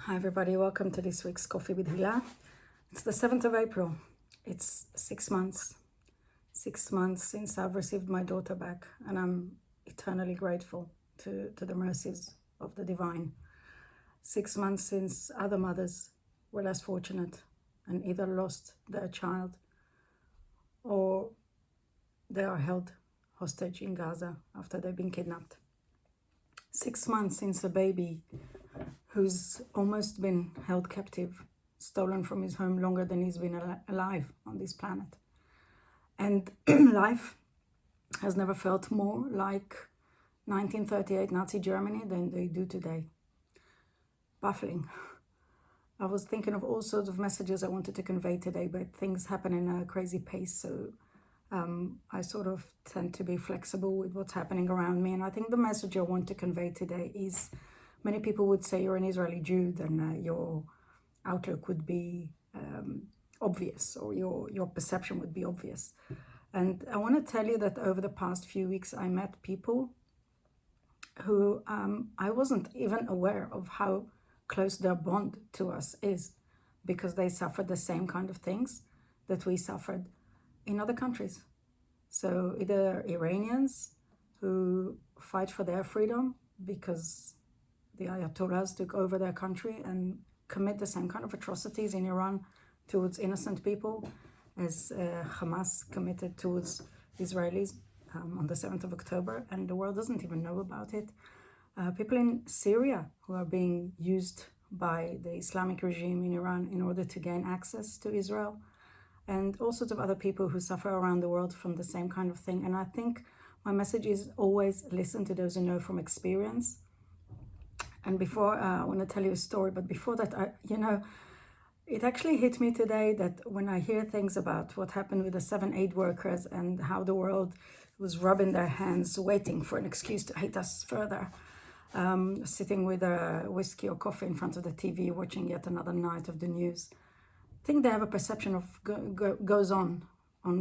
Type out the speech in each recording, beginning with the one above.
Hi everybody, welcome to this week's Coffee with Hila. It's the 7th of April. It's 6 months. 6 months since I've received my daughter back, and I'm eternally grateful to the mercies of the divine. 6 months since other mothers were less fortunate and either lost their child or they are held hostage in Gaza after they've been kidnapped. 6 months since a baby who's almost been held captive, stolen from his home longer than he's been alive on this planet. And life has never felt more like 1938 Nazi Germany than they do today. Baffling. I was thinking of all sorts of messages I wanted to convey today, but things happen in a crazy pace, so I sort of tend to be flexible with what's happening around me. And I think the message I want to convey today is, many people would say you're an Israeli Jew, then your outlook would be obvious, or your perception would be obvious. And I want to tell you that over the past few weeks, I met people who I wasn't even aware of how close their bond to us is, because they suffered the same kind of things that we suffered in other countries. So either Iranians who fight for their freedom because the Ayatollahs took over their country and commit the same kind of atrocities in Iran towards innocent people as Hamas committed towards Israelis on the 7th of October, and the world doesn't even know about it. People in Syria who are being used by the Islamic regime in Iran in order to gain access to Israel, and all sorts of other people who suffer around the world from the same kind of thing. And I think my message is always listen to those who know from experience. And before, I want to tell you a story, but before that, it actually hit me today that when I hear things about what happened with the 7 aid workers and how the world was rubbing their hands, waiting for an excuse to hate us further, sitting with a whiskey or coffee in front of the TV, watching yet another night of the news. I think they have a perception of goes on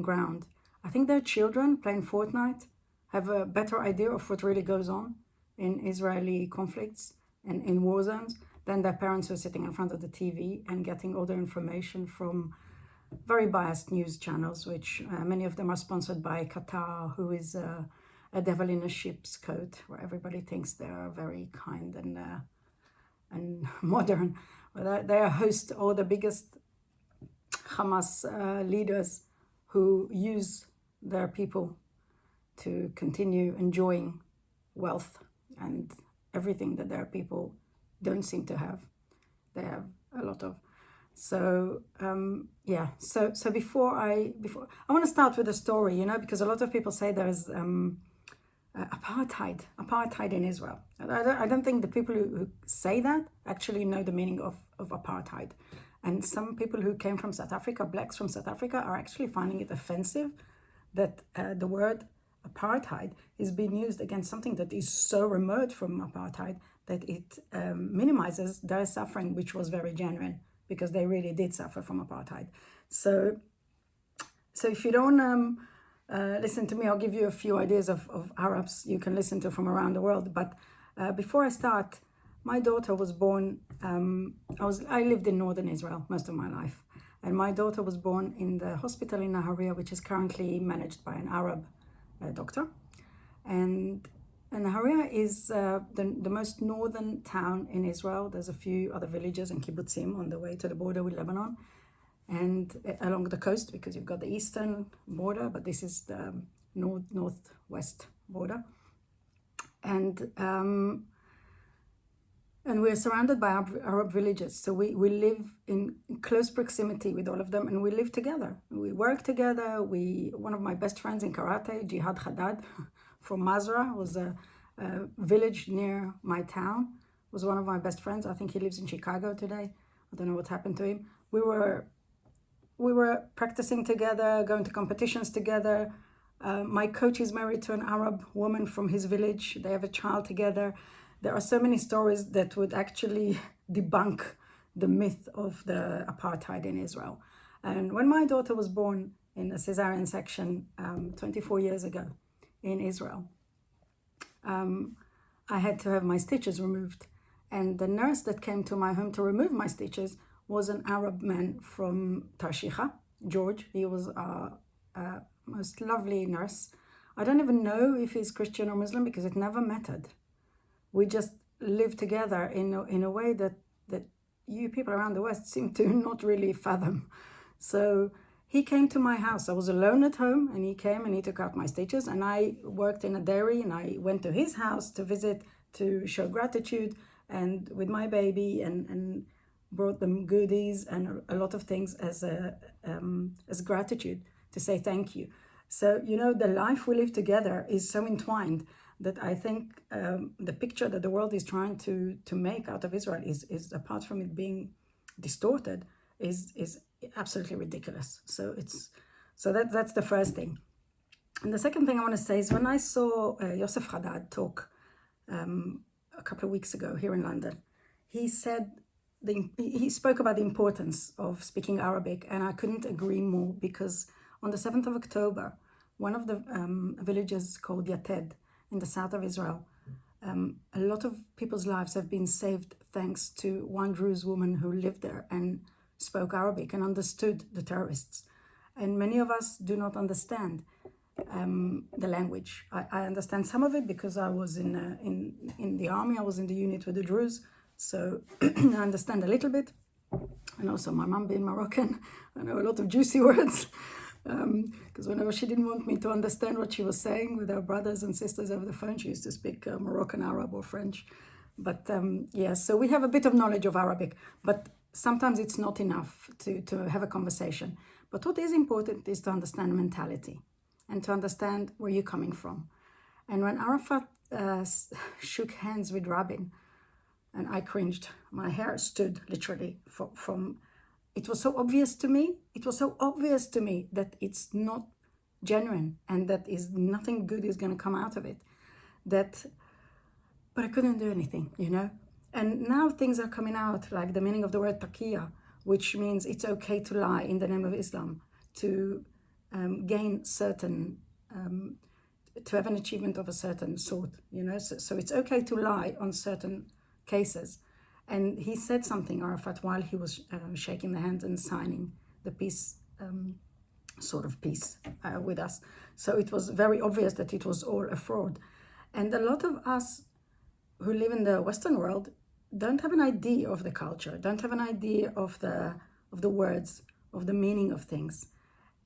ground. I think their children playing Fortnite have a better idea of what really goes on in Israeli conflicts and in war zones than their parents who are sitting in front of the TV and getting all their information from very biased news channels, which many of them are sponsored by Qatar, who is a devil in a sheep's coat, where everybody thinks they're very kind and modern. They host all the biggest Hamas leaders who use their people to continue enjoying wealth and everything that their people don't seem to have. They have a lot of. So So before I want to start with a story, because a lot of people say there's apartheid in Israel. I don't think the people who say that actually know the meaning of apartheid. And some people who came from South Africa, blacks from South Africa, are actually finding it offensive that the word apartheid is being used against something that is so remote from apartheid that it minimizes their suffering, which was very genuine, because they really did suffer from apartheid. So if you don't listen to me, I'll give you a few ideas of Arabs you can listen to from around the world. But before I start, my daughter was born, I lived in northern Israel most of my life. And my daughter was born in the hospital in Nahariya, which is currently managed by an Arab doctor. And Nahariya is the most northern town in Israel. There's a few other villages and kibbutzim on the way to the border with Lebanon and along the coast, because you've got the eastern border, but this is the northwest border. And we're surrounded by Arab villages. So we live in close proximity with all of them, and we live together. We work together. One of my best friends in karate, Jihad Haddad from Mazra, was a village near my town, was one of my best friends. I think he lives in Chicago today. I don't know what happened to him. We were practicing together, going to competitions together. My coach is married to an Arab woman from his village. They have a child together. There are so many stories that would actually debunk the myth of the apartheid in Israel. And when my daughter was born in a cesarean section 24 years ago in Israel, I had to have my stitches removed. And the nurse that came to my home to remove my stitches was an Arab man from Tarshiha, George. He was a most lovely nurse. I don't even know if he's Christian or Muslim because it never mattered. We just lived together in a way that you people around the West seem to not really fathom. So he came to my house. I was alone at home, and he came and he took out my stitches, and I worked in a dairy, and I went to his house to visit, to show gratitude, and with my baby, and brought them goodies and a lot of things as gratitude, to say thank you. So, the life we live together is so entwined that I think the picture that the world is trying to make out of Israel is apart from it being distorted, is absolutely ridiculous. So that's the first thing. And the second thing I want to say is, when I saw Yosef Haddad talk a couple of weeks ago here in London, he said he spoke about the importance of speaking Arabic, and I couldn't agree more, because on the 7th of October, one of the villages called Yated in the south of Israel, a lot of people's lives have been saved thanks to one Druze woman who lived there and spoke Arabic and understood the terrorists. And many of us do not understand the language. I understand some of it because I was in the army. I was in the unit with the Druze, so I understand a little bit. And also, my mom being Moroccan, I know a lot of juicy words. Because whenever she didn't want me to understand what she was saying with her brothers and sisters over the phone, she used to speak Moroccan Arab or French. But so we have a bit of knowledge of Arabic, but sometimes it's not enough to have a conversation. But what is important is to understand mentality and to understand where you're coming from. And when Arafat shook hands with Rabin, and I cringed, my hair stood literally from it was so obvious to me. It was so obvious to me that it's not genuine and that nothing good is going to come out of it. But I couldn't do anything, And now things are coming out, like the meaning of the word taqiyya, which means it's okay to lie in the name of Islam, to gain certain, to have an achievement of a certain sort, So it's okay to lie on certain cases. And he said something, Arafat, while he was shaking the hand and signing the peace, sort of peace with us. So it was very obvious that it was all a fraud. And a lot of us who live in the Western world don't have an idea of the culture, don't have an idea of the words, of the meaning of things.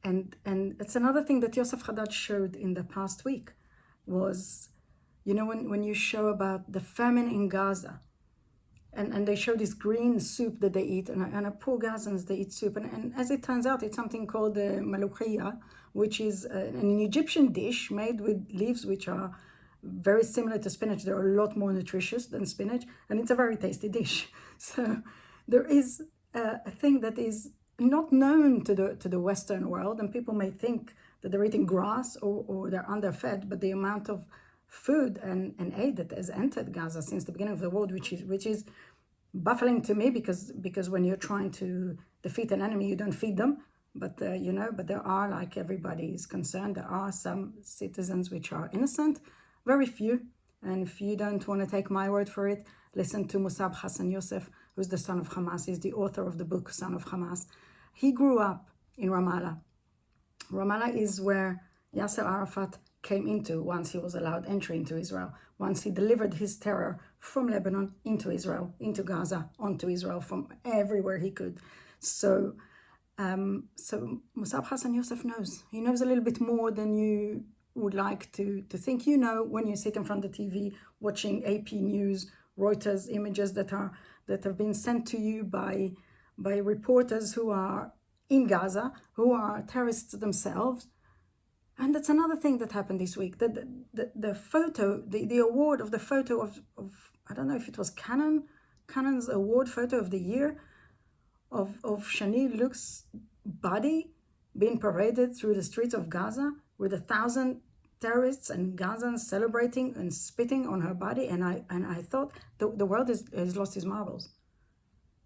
And it's another thing that Yosef Haddad showed in the past week was, when you show about the famine in Gaza, and they show this green soup that they eat, and poor Gazans, they eat soup. And as it turns out, it's something called the maloukhia, which is an Egyptian dish made with leaves which are very similar to spinach. They're a lot more nutritious than spinach, and it's a very tasty dish. So there is a thing that is not known to the Western world, and people may think that they're eating grass or they're underfed, but the amount of food and aid that has entered Gaza since the beginning of the war, which is baffling to me, because when you're trying to defeat an enemy, you don't feed them. But but there are, like everybody is concerned, there are some citizens which are innocent, very few. And if you don't want to take my word for it, listen to Musab Hassan Youssef, who's the son of Hamas. He's the author of the book Son of Hamas. He grew up in Ramallah. Ramallah is where Yasser Arafat came into once he was allowed entry into Israel, once he delivered his terror from Lebanon into Israel, into Gaza, onto Israel, from everywhere he could. So Musab Hassan Youssef knows. He knows a little bit more than you would like to think. When you sit in front of the TV watching AP News, Reuters images that have been sent to you by reporters who are in Gaza, who are terrorists themselves. And that's another thing that happened this week. The photo, the award of the photo of I don't know if it was Canon's award photo of the year of Shani Luke's body being paraded through the streets of Gaza with 1,000 terrorists and Gazans celebrating and spitting on her body. And I thought the world has lost its marbles.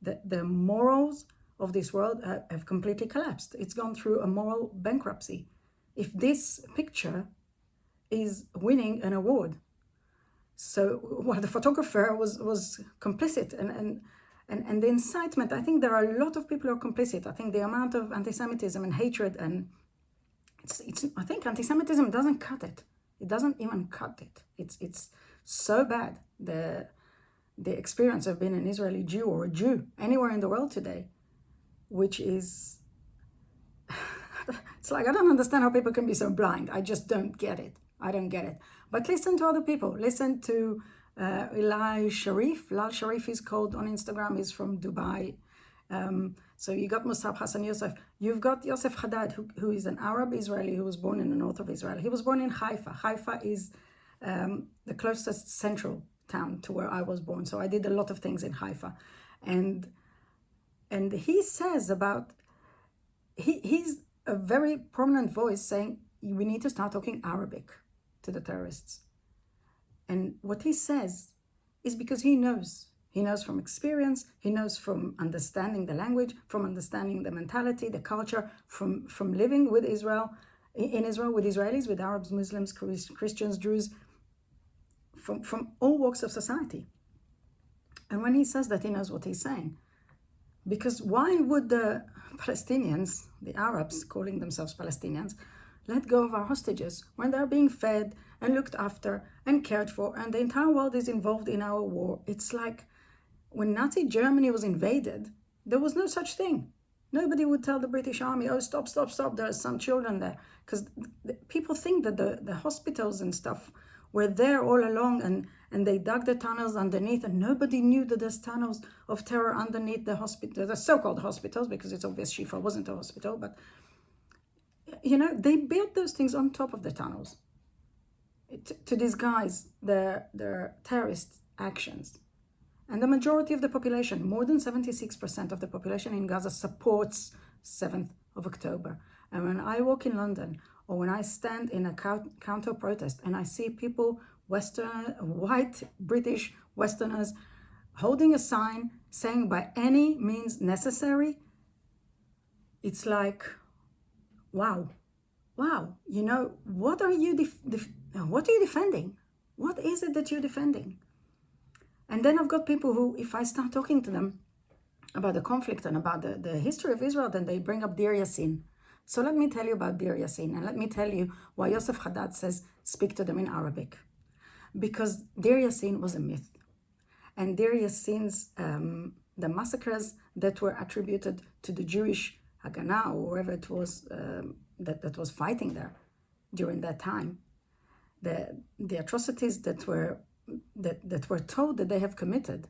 The morals of this world have completely collapsed. It's gone through a moral bankruptcy. If this picture is winning an award. So while the photographer was complicit, and the incitement, I think there are a lot of people who are complicit. I think the amount of anti-Semitism and hatred, and it's I think anti-Semitism doesn't cut it. It doesn't even cut it. It's so bad, the experience of being an Israeli Jew or a Jew anywhere in the world today, which is, it's like, I don't understand how people can be so blind. I just don't get it. I don't get it. But listen to other people. Listen to Lal Sharif. Lal Sharif is called on Instagram. He's from Dubai. So you got Musab Hassan Youssef. You've got Yosef Haddad, who is an Arab Israeli who was born in the north of Israel. He was born in Haifa. Haifa is the closest central town to where I was born. So I did a lot of things in Haifa. And he says about, he's a very prominent voice saying, we need to start talking Arabic to the terrorists. And what he says is because he knows. He knows from experience, he knows from understanding the language, from understanding the mentality, the culture, from living with Israel, in Israel, with Israelis, with Arabs, Muslims, Christians, Jews, from all walks of society. And when he says that, he knows what he's saying. Because why would the Palestinians, the Arabs calling themselves Palestinians, let go of our hostages when they're being fed and looked after and cared for, and the entire world is involved in our war? It's like when Nazi Germany was invaded, there was no such thing. Nobody would tell the British Army, oh, stop, there are some children there. Because people think that the hospitals and stuff were there all along, and they dug the tunnels underneath, and nobody knew that there's tunnels of terror underneath the hospital, the so-called hospitals, because it's obvious Shifa wasn't a hospital, but you know, they built those things on top of the tunnels to disguise their terrorist actions. And the majority of the population, more than 76% of the population in Gaza, supports 7th of October. And when I walk in London, or when I stand in a counter protest and I see people, white British Westerners, holding a sign saying by any means necessary, it's like, wow, you know, what are you defending? What is it that you're defending? And then I've got people who, if I start talking to them about the conflict and about the history of Israel, then they bring up Deir Yassin. So let me tell you about Deir Yassin, and let me tell you why Yosef Haddad says, speak to them in Arabic. Because Deir Yassin was a myth. And Deir Yassin's, the massacres that were attributed to the Jewish Haganah, or whoever it was that was fighting there during that time, the atrocities that were told that they have committed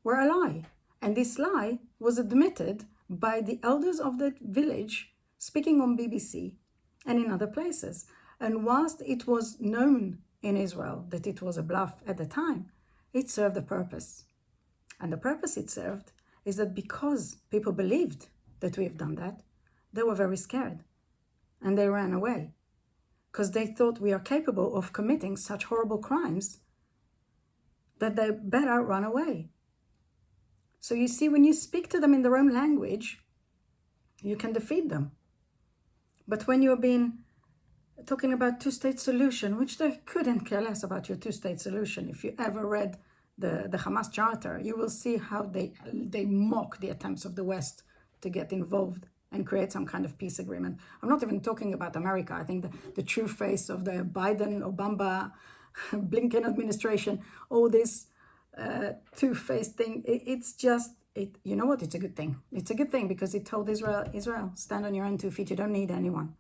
were a lie. And this lie was admitted by the elders of that village, speaking on BBC and in other places. And whilst it was known in Israel that it was a bluff at the time, it served a purpose. And the purpose it served is that because people believed that we have done that, they were very scared and they ran away because they thought we are capable of committing such horrible crimes that they better run away. So you see, when you speak to them in their own language, you can defeat them. But when you're talking about two-state solution, which they couldn't care less about your two-state solution. If you ever read the Hamas Charter, you will see how they mock the attempts of the West to get involved and create some kind of peace agreement. I'm not even talking about America. I think the true face of the Biden, Obama, Blinken administration, all this two-faced thing, it's just, you know what, it's a good thing. It's a good thing because it told Israel, stand on your own 2 feet, you don't need anyone.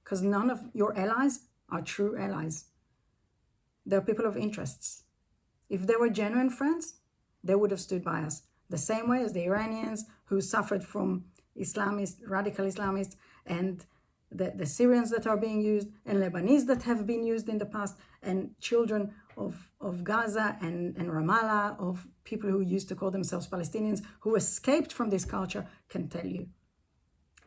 Because none of your allies are true allies. They're people of interests. If they were genuine friends, they would have stood by us. The same way as the Iranians who suffered from radical Islamists, and the Syrians that are being used, and Lebanese that have been used in the past, and children of Gaza and Ramallah, of people who used to call themselves Palestinians, who escaped from this culture, can tell you.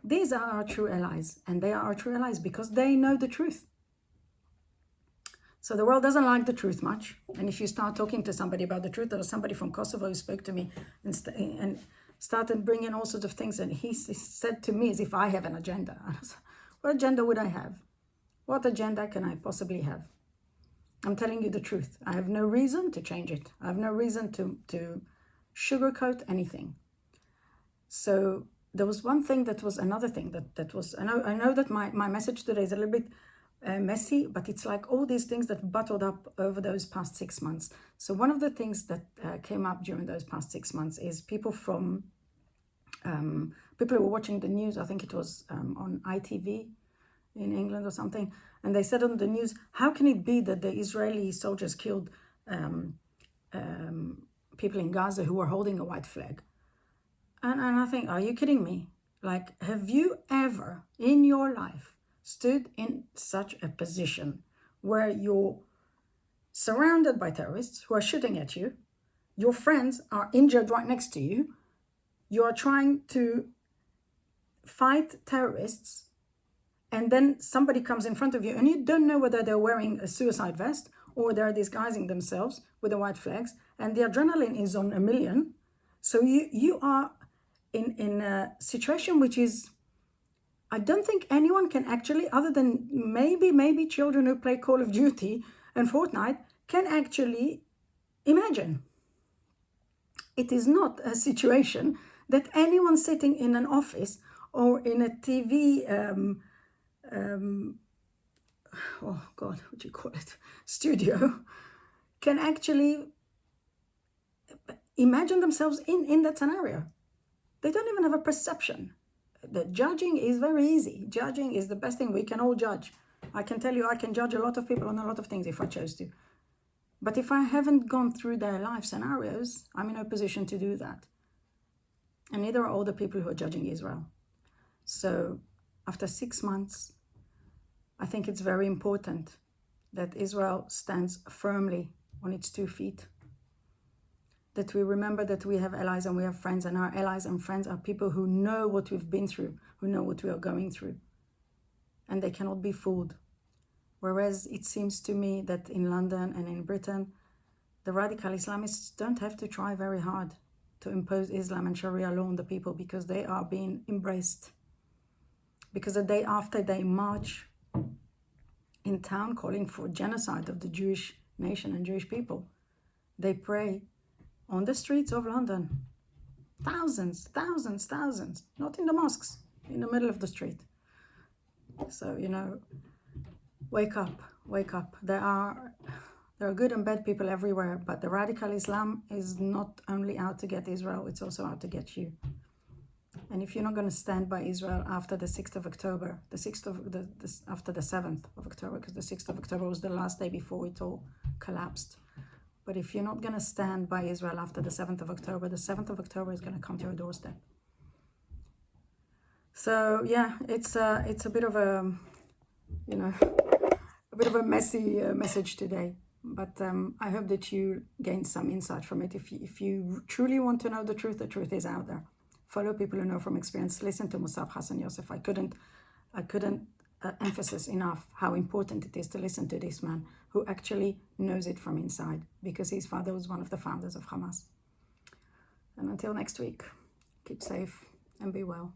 These are our true allies, and they are our true allies because they know the truth. So the world doesn't like the truth much. And if you start talking to somebody about the truth, there was somebody from Kosovo who spoke to me and started bringing all sorts of things. And he said to me as if I have an agenda. I was, what agenda would I have? What agenda can I possibly have? I'm telling you the truth. I have no reason to change it. I have no reason to sugarcoat anything. So there was one thing that was another thing that was, I know that my message today is a little bit messy, but it's like all these things that bottled up over those past 6 months. So one of the things that came up during those past 6 months is people from, people who were watching the news, I think it was on ITV in England or something, and they said on the news, how can it be that the Israeli soldiers killed people in Gaza who were holding a white flag? And I think, are you kidding me? Like, have you ever in your life stood in such a position where you're surrounded by terrorists who are shooting at you, your friends are injured right next to you, you are trying to fight terrorists, and then somebody comes in front of you and you don't know whether they're wearing a suicide vest or they're disguising themselves with the white flags, and the adrenaline is on 1,000,000. So you are in a situation which is, I don't think anyone can actually, other than maybe children who play Call of Duty and Fortnite, can actually imagine. It is not a situation that anyone sitting in an office or in a TV, oh God, what do you call it, studio, can actually imagine themselves in that scenario. They don't even have a perception. The judging is very easy. Judging is the best thing. We can all judge. I can tell you, I can judge a lot of people on a lot of things if I chose to. But if I haven't gone through their life scenarios, I'm in no position to do that. And neither are all the people who are judging Israel. So after 6 months, I think it's very important that Israel stands firmly on its 2 feet. That we remember that we have allies and we have friends, and our allies and friends are people who know what we've been through, who know what we are going through. And they cannot be fooled. Whereas it seems to me that in London and in Britain, the radical Islamists don't have to try very hard to impose Islam and Sharia law on the people, because they are being embraced. Because the day after they march in town calling for genocide of the Jewish nation and Jewish people, they pray on the streets of London. Thousands, not in the mosques, in the middle of the street. So, wake up. There are good and bad people everywhere, but the radical Islam is not only out to get Israel, it's also out to get you. And if you're not going to stand by Israel after the 6th of October, after the 7th of October, because the 6th of October was the last day before it all collapsed. But if you're not going to stand by Israel after the 7th of October, the 7th of October is going to come to your doorstep. So yeah, it's a bit of a, a bit of a messy message today. But I hope that you gained some insight from it. If you truly want to know the truth is out there. Follow people who know from experience. Listen to Musab Hassan Yosef. I couldn't emphasize enough how important it is to listen to this man who actually knows it from inside, because his father was one of the founders of Hamas. And until next week, keep safe and be well.